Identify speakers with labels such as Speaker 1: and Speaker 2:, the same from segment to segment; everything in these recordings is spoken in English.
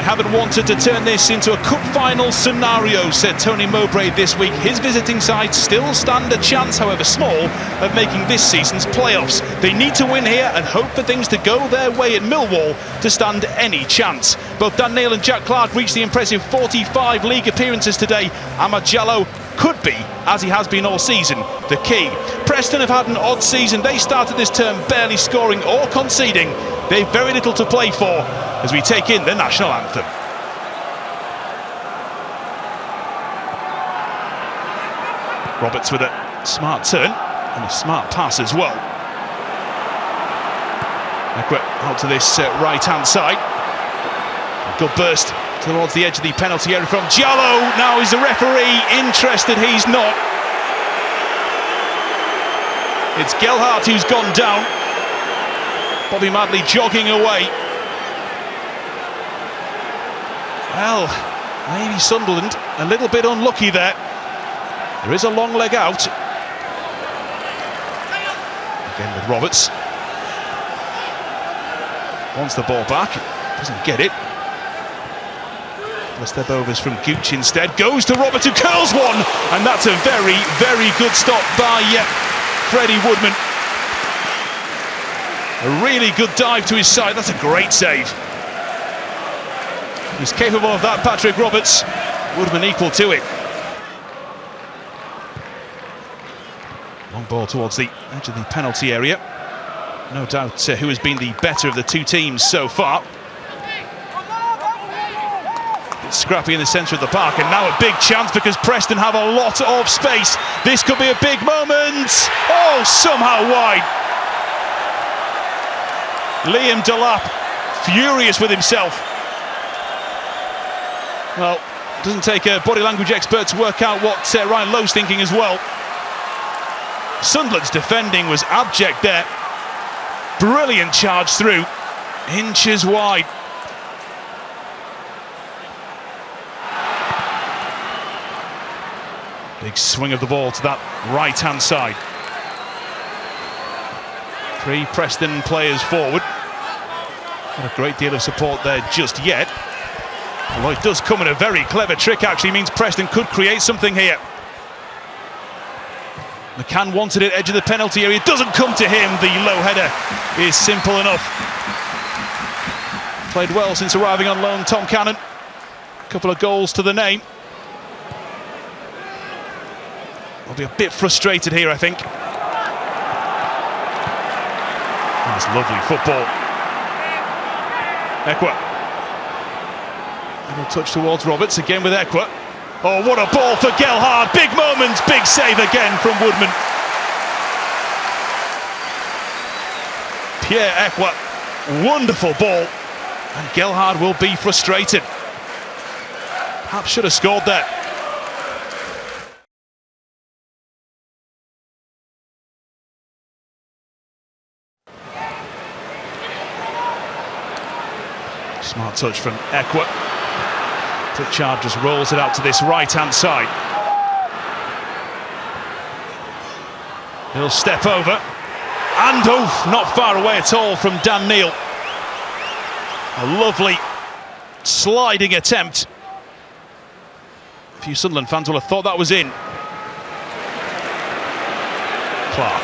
Speaker 1: I haven't wanted to turn this into a cup final scenario, said Tony Mowbray this week. His visiting side still stand a chance, however small, of making this season's playoffs. They need to win here and hope for things to go their way at Millwall to stand any chance. Both Dan Neil and Jack Clark reached the impressive 45 league appearances today. Amad Diallo could be, as he has been all season, the key. Preston have had an odd season. They started this term barely scoring or conceding. They've very little to play for as we take in the national anthem. Roberts with a smart turn and a smart pass as well. Ekwah out to this right-hand side. Good burst towards the edge of the penalty area from Diallo. Now is the referee interested? He's not. It's Gelhardt who's gone down. Bobby Madley jogging away. Well, maybe Sunderland a little bit unlucky there. There is a long leg out. Again with Roberts. Wants the ball back, doesn't get it. A step overs from Gooch instead. Goes to Roberts who curls one, and that's a very, very good stop by Freddie Woodman. A really good dive to his side. That's a great save. He's capable of that, Patrick Roberts. Woodman equal to it. Long ball towards the edge of the penalty area. No doubt who has been the better of the two teams so far. It's scrappy in the centre of the park, and now a big chance because Preston have a lot of space. This could be a big moment. Oh, somehow wide. Liam Delap furious with himself. Well, it doesn't take a body language expert to work out what Ryan Lowe's thinking as well. Sunderland's defending was abject there. Brilliant charge through, inches wide. Big swing of the ball to that right-hand side. 3 Preston players forward. Not a great deal of support there just yet. Although it does come in a very clever trick, actually means Preston could create something here. McCann wanted it edge of the penalty area. It doesn't come to him. The low header is simple enough. Played well since arriving on loan, Tom Cannon. A couple of goals to the name. I'll be a bit frustrated here, I think. That's lovely football. Ekwah. Little touch towards Roberts, again with Ekwah. Oh, what a ball for Gelhardt. Big moment, big save again from Woodman. Pierre Ekwah, wonderful ball. And Gelhardt will be frustrated. Perhaps should have scored there. Smart touch from Ekwah. Pritchard just rolls it out to this right-hand side. He'll step over. And not far away at all from Dan Neil. A lovely sliding attempt. A few Sunderland fans will have thought that was in. Clark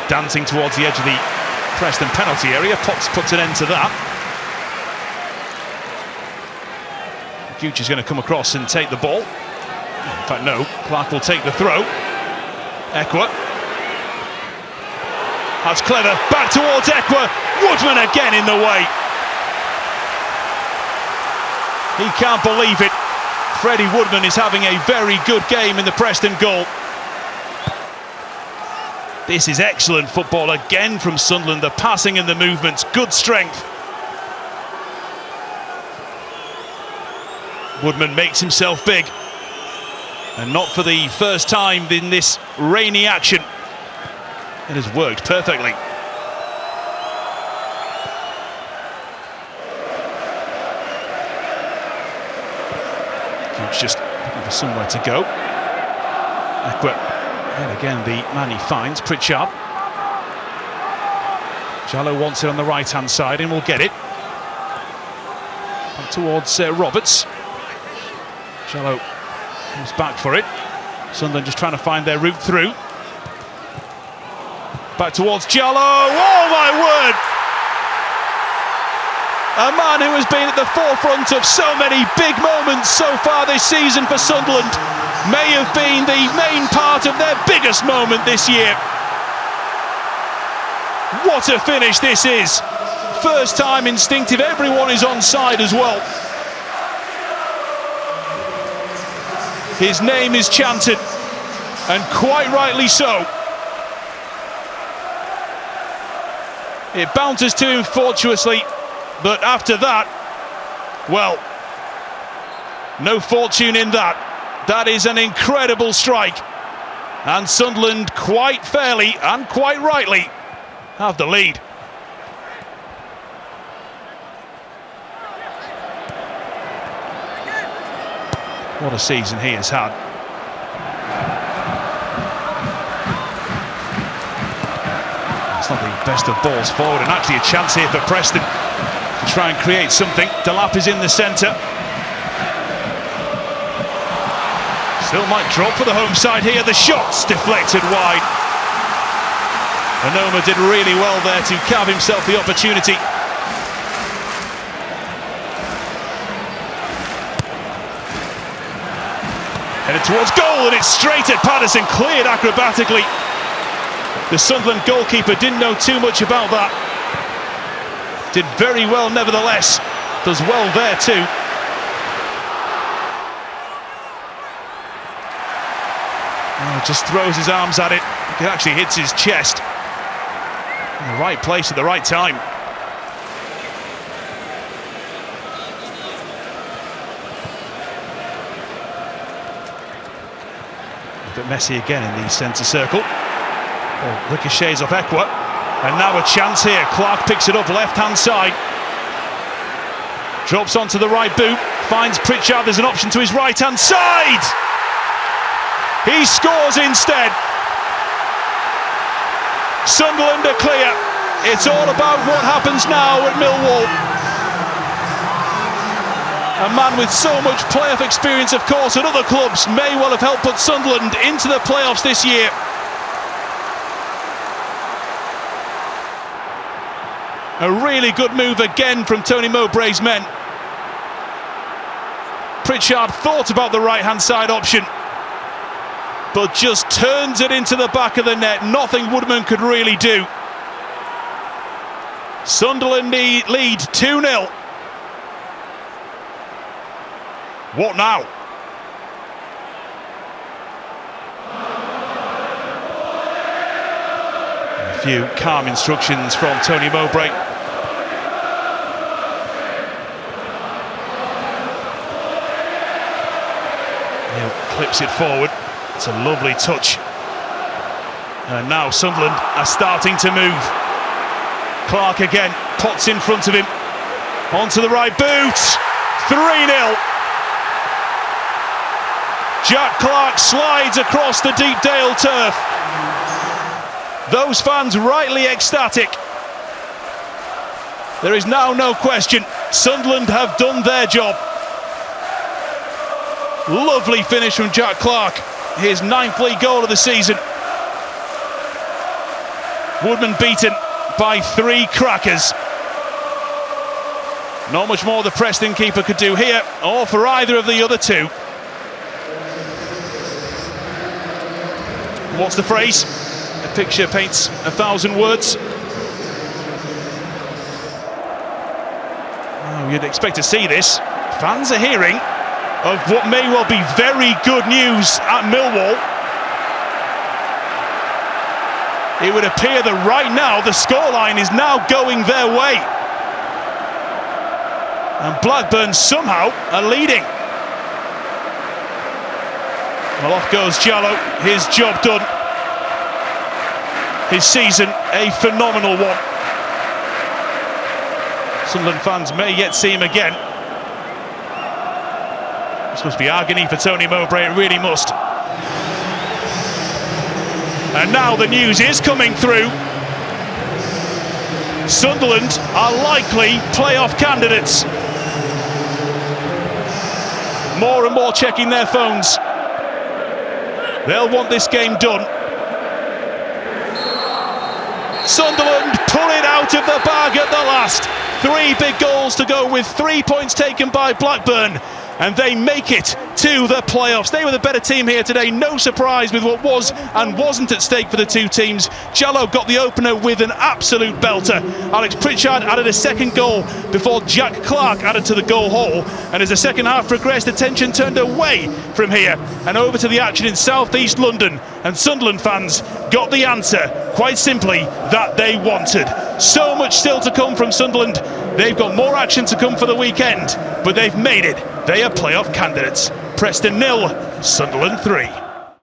Speaker 1: dancing towards the edge of the Preston penalty area. Potts puts an end to that. Gooch is going to come across and take the ball. In fact, no. Clark will take the throw. Ekwah. That's clever. Back towards Ekwah. Woodman again in the way. He can't believe it. Freddie Woodman is having a very good game in the Preston goal. This is excellent football again from Sunderland. The passing and the movements. Good strength. Woodman makes himself big, and not for the first time in this rainy action. It has worked perfectly. Gooch just looking for somewhere to go. Ekwah, and again the man he finds, Pritchard. Diallo wants it on the right-hand side and will get it. Back towards Roberts. Jallow comes back for it. Sunderland just trying to find their route through. Back towards Jallow. Oh my word! A man who has been at the forefront of so many big moments so far this season for Sunderland may have been the main part of their biggest moment this year. What a finish this is! First time instinctive, everyone is on side as well. His name is chanted, and quite rightly so. It bounces to him fortuitously, but after that, well, no fortune in that. That is an incredible strike. And Sunderland quite fairly and quite rightly have the lead. What a season he has had. It's not the best of balls forward, and actually a chance here for Preston to try and create something. Delap is in the centre. Still might drop for the home side here. The shot's deflected wide. Onoma did really well there to carve himself the opportunity. Headed towards goal, and it's straight at Patterson, cleared acrobatically. The Sunderland goalkeeper didn't know too much about that. Did very well nevertheless. Does well there too. Oh, just throws his arms at it. It actually hits his chest. In the right place at the right time. A bit messy again in the centre circle. Oh, ricochets off Ekwa. And now a chance here. Clark picks it up left-hand side. Drops onto the right boot. Finds Pritchard. There's an option to his right-hand side. He scores instead. Sunderland are clear. It's all about what happens now at Millwall. A man with so much playoff experience, of course, at other clubs may well have helped put Sunderland into the playoffs this year. A really good move again from Tony Mowbray's men. Pritchard thought about the right-hand side option, but just turns it into the back of the net. Nothing Woodman could really do. Sunderland lead 2-0. What now? A few calm instructions from Tony Mowbray. Neil clips it forward. It's a lovely touch. And now Sunderland are starting to move. Clark again, pots in front of him. Onto the right boot. 3-0. Jack Clark slides across the Deepdale turf. Those fans rightly ecstatic. There is now no question. Sunderland have done their job. Lovely finish from Jack Clark. His 9th league goal of the season. Woodman beaten by 3 crackers. Not much more the Preston keeper could do here, or for either of the other two. What's the phrase? A picture paints 1,000 words. Oh, you'd expect to see this. Fans are hearing of what may well be very good news at Millwall. It would appear that right now the scoreline is now going their way. And Blackburn somehow are leading. Well, off goes Jallow, his job done. His season, a phenomenal one. Sunderland fans may yet see him again. This must be agony for Tony Mowbray, it really must. And now the news is coming through. Sunderland are likely playoff candidates. more and more checking their phones. They'll want this game done. Sunderland pull it out of the bag at the last. 3 big goals to go with 3 points taken by Blackburn, and they make it to the playoffs. They were the better team here today. No surprise with what was and wasn't at stake for the two teams. Jallow got the opener with an absolute belter. Alex Pritchard added a second goal before Jack Clark added to the goal haul. And as the second half progressed, attention turned away from here and over to the action in South East London. And Sunderland fans got the answer, quite simply, that they wanted. So much still to come from Sunderland. They've got more action to come for the weekend, but they've made it. They are playoff candidates. Preston 0, Sunderland 3.